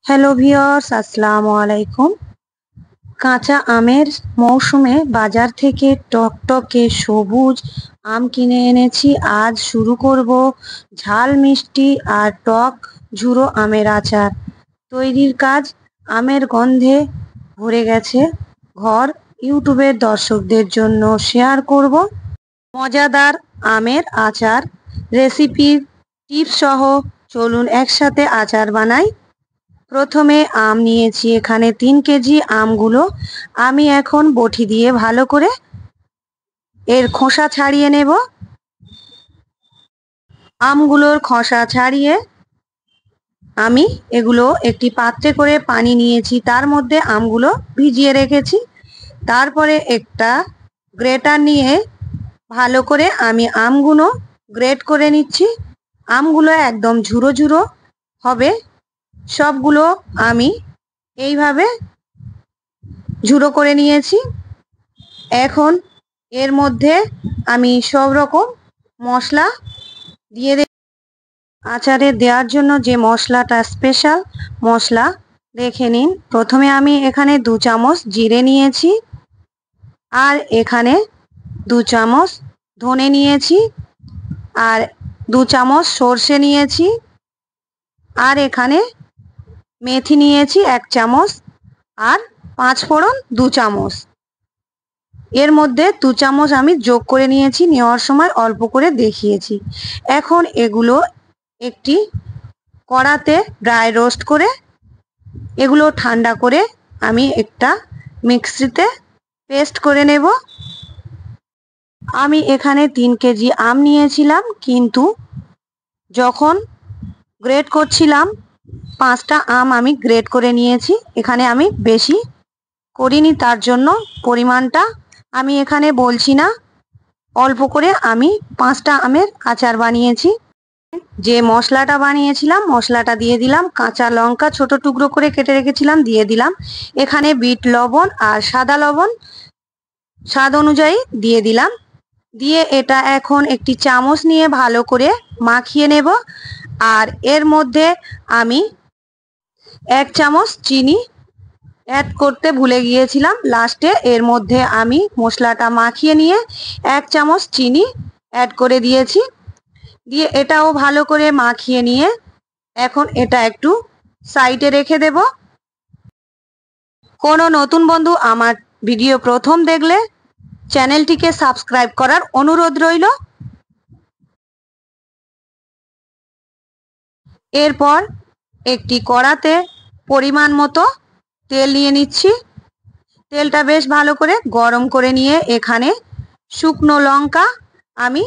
Hello viewers, আসসালামু আলাইকুম। কাঁচা আমের মৌসুমে বাজার থেকে টকটকে সবুজ আম কিনে এনেছি। আজ শুরু করব ঝাল মিষ্টি আর টক ঝুরো আমের আচার তৈরির কাজ। আমের গন্ধে ভরে গেছে ঘর। ইউটিউবের দর্শকদের জন্য শেয়ার করব মজাদার আমের আচার রেসিপির টিপস সহ। চলুন একসাথে আচার বানাই। প্রথমে আম নিয়েছি এখানে 3 কেজি। আমগুলো আমি এখন বটি দিয়ে ভালো করে এর খোসা ছাড়িয়ে নেব। আমগুলোর খোসা ছাড়িয়ে আমি এগুলো একটি পাত্রে করে পানি নিয়েছি, তার মধ্যে আমগুলো ভিজিয়ে রেখেছি। তারপরে একটা গ্রেটার নিয়ে ভালো করে আমি আমগুলো গ্রেট করে নিচ্ছি। আমগুলো একদম ঝুরো ঝুরো হবে। সবগুলো আমি এইভাবে ঝুরো করে নিয়েছি। এখন এর মধ্যে আমি সব রকম মশলা দিয়ে দেব। আচারে দেওয়ার জন্য যে মশলাটা স্পেশাল মশলা দেখে নিন। প্রথমে আমি এখানে 2 চামচ জিরে নিয়েছি, আর এখানে 2 চামচ ধনে নিয়েছি, আর 2 চামচ সর্ষে নিয়েছি, আর এখানে মেথি নিয়েছি 1 চামচ, আর 5 ফোড়ন 2 চামচ। এর মধ্যে 2 চামচ আমি যোগ করে নিয়েছি, নেওয়ার সময় অল্প করে দেখিয়েছি। এখন এগুলো একটি কড়াতে ড্রাই রোস্ট করে এগুলো ঠান্ডা করে আমি একটা মিক্সিতে পেস্ট করে নেব। আমি এখানে 3 কেজি আম নিয়েছিলাম, কিন্তু যখন গ্রেট করছিলাম 5টা আম আমি গ্রেট করে নিয়েছি। এখানে আমি বেশি করিনি, তার জন্য পরিমাণটা আমি এখানে বলছি না। অল্প করে আমি 5টা আমের আচার বানিয়েছি। যে মশলাটা বানিয়েছিলাম মশলাটা দিয়ে দিলাম। কাঁচা লঙ্কা ছোট টুকরো করে কেটে রেখেছিলাম দিয়ে দিলাম। এখানে বিট লবণ আর সাদা লবণ স্বাদ অনুযায়ী দিয়ে দিলাম। দিয়ে এটা এখন একটি চামচ নিয়ে ভালো করে মাখিয়ে নেব। আর এর মধ্যে আমি 1 চামচ চিনি অ্যাড করতে ভুলে গিয়েছিলাম লাস্টে। এর মধ্যে আমি মশলাটা মাখিয়ে নিয়ে 1 চামচ চিনি অ্যাড করে দিয়েছি। দিয়ে এটাও ভালো করে মাখিয়ে নিয়ে এখন এটা একটু সাইডে রেখে দেব। কোনো নতুন বন্ধু আমার ভিডিও প্রথম দেখলে চ্যানেলটিকে সাবস্ক্রাইব করার অনুরোধ রইল। এরপর একটি কড়াতে পরিমাণ মতো তেল নিয়ে নিচ্ছি। তেলটা বেশ ভালো করে গরম করে নিয়ে এখানে শুকনো লঙ্কা আমি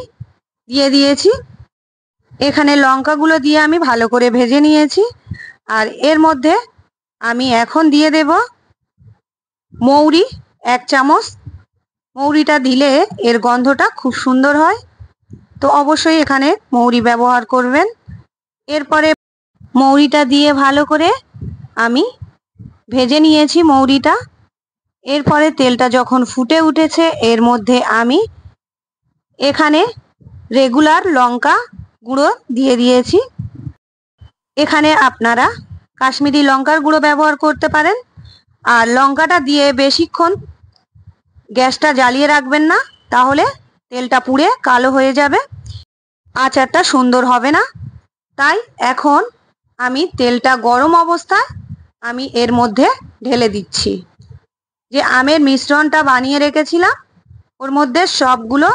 দিয়ে দিয়েছি। এখানে লঙ্কাগুলো দিয়ে আমি ভালো করে ভেজে নিয়েছি। আর এর মধ্যে আমি এখন দিয়ে দেব মৌরি 1 চামচ। মৌরিটা দিলে এর গন্ধটা খুব সুন্দর হয়, তো অবশ্যই এখানে মৌরি ব্যবহার করবেন। এরপরে মৌরিটা দিয়ে ভালো করে আমি ভেজে নিয়েছি মৌরিটা। এরপরে তেলটা যখন ফুটে উঠেছে এর মধ্যে আমি এখানে রেগুলার লঙ্কা গুঁড়ো দিয়ে দিয়েছি। এখানে আপনারা কাশ্মীরি লঙ্কার গুঁড়ো ব্যবহার করতে পারেন। আর লঙ্কাটা দিয়ে বেশিক্ষণ গ্যাসটা জ্বালিয়ে রাখবেন না, তাহলে তেলটা পুড়ে কালো হয়ে যাবে, আচারটা সুন্দর হবে না। তাই এখন আমি তেলটা গরম অবস্থায় আমি এর মধ্যে ঢেলে দিচ্ছি। যে আমের মিশ্রণটা বানিয়ে রেখেছিলাম ওর মধ্যে সবগুলো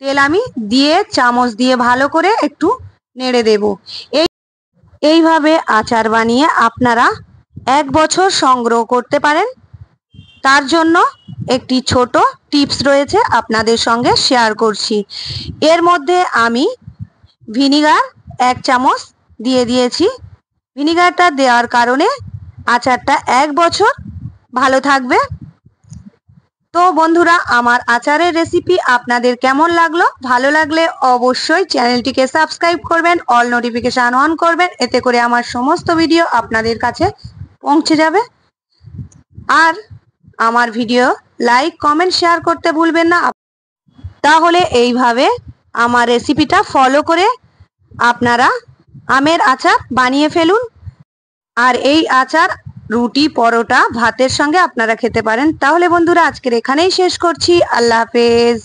তেল আমি দিয়ে চামচ দিয়ে ভালো করে একটু নেড়ে দেব। এইভাবে আচার বানিয়ে আপনারা 1 বছর সংগ্রহ করতে পারেন। তার জন্য একটি ছোট টিপস রয়েছে, আপনাদের সঙ্গে শেয়ার করছি। এর মধ্যে আমি ভিনিগার 1 চামচ দিয়ে দিয়েছি। ভিনিগারটা দেওয়ার কারণে আচারটা 1 বছর ভালো থাকবে। তো বন্ধুরা, আমার আচারের রেসিপি আপনাদের কেমন লাগলো? ভালো লাগলে অবশ্যই চ্যানেলটিকে সাবস্ক্রাইব করবেন, অল নোটিফিকেশন অন করবেন, এতে করে আমার সমস্ত ভিডিও আপনাদের কাছে পৌঁছে যাবে। আর আমার ভিডিও লাইক কমেন্ট শেয়ার করতে ভুলবেন না। তাহলে এইভাবে আমার রেসিপিটা ফলো করে আপনারা আমের আচার বানিয়ে ফেলুন। আর এই আচার রুটি, পরোটা, ভাতের সঙ্গে আপনারা খেতে পারেন। তাহলে বন্ধুরা আজকের এখানেই শেষ করছি। আল্লাহ হাফেজ।